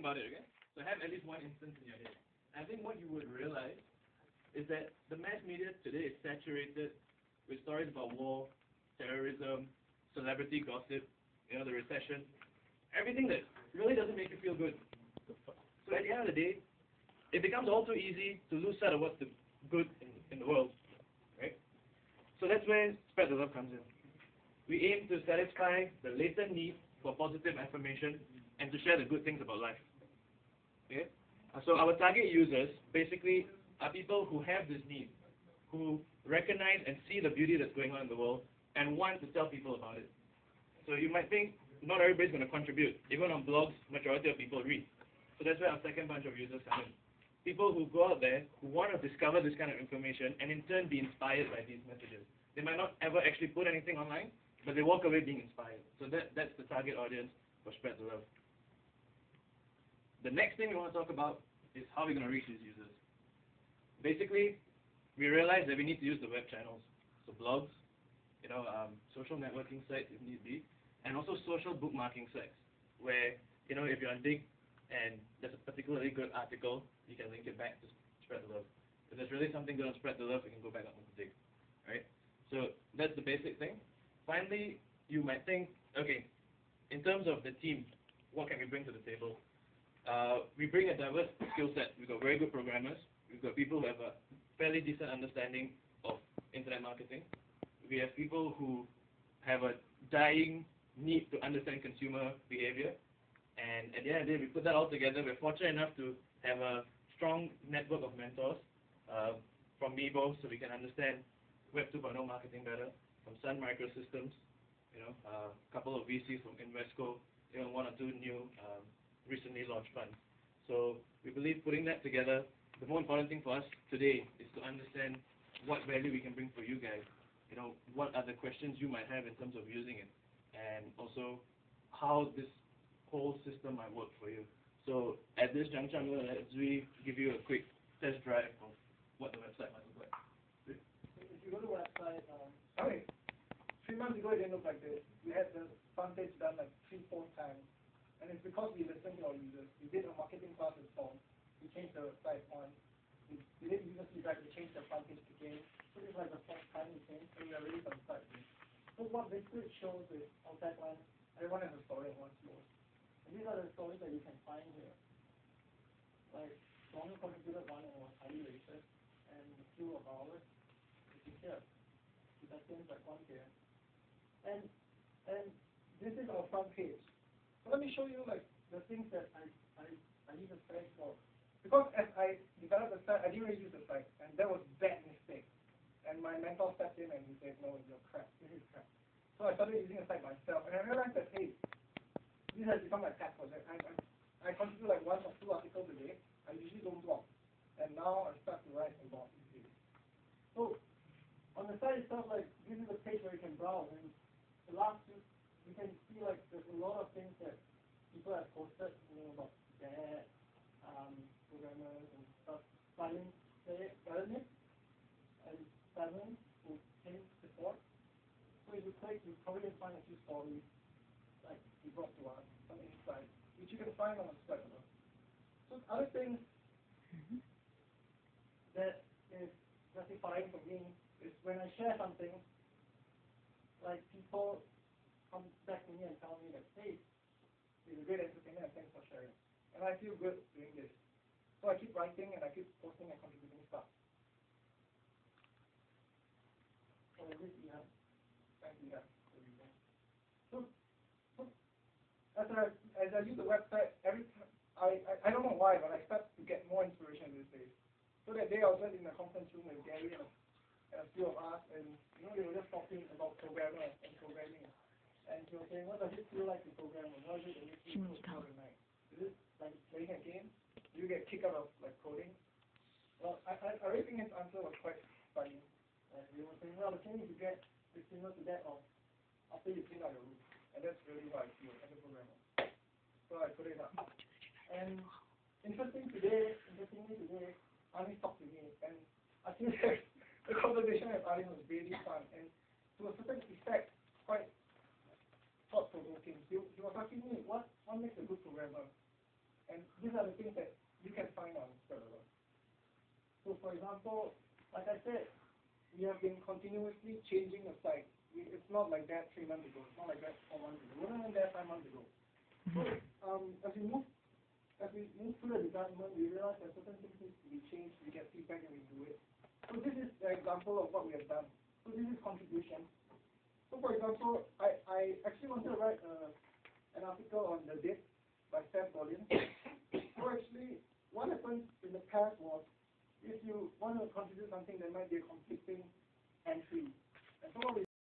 think about it, okay? So have at least one instance in your head. I think what you would realize is that the mass media today is saturated with stories about war, terrorism, celebrity gossip, the recession, everything that really doesn't make you feel good. So at the end of the day, it becomes all too easy to lose sight of what's the good in the world, right? So that's where Spread the Love comes in. We aim to satisfy the latent need for positive affirmation and to share the good things about life. Okay? So our target users basically are people who have this need, who recognize and see the beauty that's going on in the world and want to tell people about it. So you might think not everybody's going to contribute. Even on blogs, majority of people read. So that's where our second bunch of users come in. People who go out there, who want to discover this kind of information and in turn be inspired by these messages. They might not ever actually put anything online, but they walk away being inspired. So that's the target audience for Spread the Love. The next thing we want to talk about is how we're going to reach these users. Basically, we realize that we need to use the web channels, so blogs, social networking sites if need be, and also social bookmarking sites, where if you're on Digg and there's a particularly good article, you can link it back to Spread the Love. If there's really something good on Spread the Love, we can go back up to Digg, right? So that's the basic thing. Finally, you might think, okay, in terms of the team, what can we bring to the table? We bring a diverse skill set. We've got very good programmers. We've got people who have a fairly decent understanding of internet marketing. We have people who have a dying need to understand consumer behavior. And at the end of the day, we put that all together. We're fortunate enough to have a strong network of mentors from Meebo, so we can understand Web 2.0 marketing better, from Sun Microsystems, a couple of VCs from Invesco, one or two new recently launched funds. So we believe putting that together, the more important thing for us today is to understand what value we can bring for you guys. What are the questions you might have in terms of using it, and also how this whole system might work for you. So at this juncture, I'm going to let Zui give you a quick test drive of what the website might look like. If you go to the website, 3 months ago it didn't look like this. We had the front page done like 3-4 times. And it's because we listened to our users. We did a marketing class with Tom. We changed the website once. We did user feedback. We changed the front page again. So it's like the fourth time we changed. So we are really satisfied with it. So what basically it shows is our tagline, everyone has a story and wants yours. And these are the stories that you can find here. Like, Tom contributed one and was highly rated. And a few of ours, which is here. Sebastian's like one here. And this is our front page. So let me show you like the things that I use the site for. Because as I developed the site, I didn't really use the site, and that was bad mistake. And my mentor stepped in and he said, no, you're crap. This is crap. So I started using the site myself, and I realized that hey, this has become my pet project. I contribute like 1 or 2 articles a day. I usually don't blog, and now I start to write a blog these days. So on the site itself, like this is a page where you can browse, and the last two, you can see like there's a lot of things that people have posted, about that, programmers and stuff. Simon and Simon who came before. So if you click, you probably can find a few stories like he brought to us, some insights, which you can find on the site. So other things that is gratifying for me is when I share something, like people come back to me and tell me that, hey, it's a great entertainment and thanks for sharing. And I feel good doing this. So I keep writing and I keep posting and contributing stuff. So this year, thank you. So as I use the website, every time, I don't know why, but I start to get more inspiration these days. So that day I was just in a conference room with Gary and a few of us, and they were just talking about programmers and programming. And he was saying, what does it feel like to program? And what is it that makes you feel at night? Is it like playing a game? Do you get kicked out of like coding? Well, I really think his answer was quite funny. And he was saying, well, the thing you get is similar to that of after you clean out your room. And that's really what I feel as a programmer. So I put it up. And interestingly today, Arnie talked to me, and I think that the conversation with Arnie was really fun, and to a certain effect, quite thought-provoking. He was asking me, what makes a good programmer? And these are the things that you can find on Server. So for example, like I said, we have been continuously changing the site. It's not like that 3 months ago. It's not like that 4 months ago. We weren't even there 5 months ago. So as we move through the development, we realize that certain things need to be changed. We get feedback and we do it. So this is an example of what we have done. So this is contribution. So for example, I actually wanted to write an article on the dip by Seth Godin. So actually, what happened in the past was, if you want to contribute something, there might be a conflicting entry. And so what we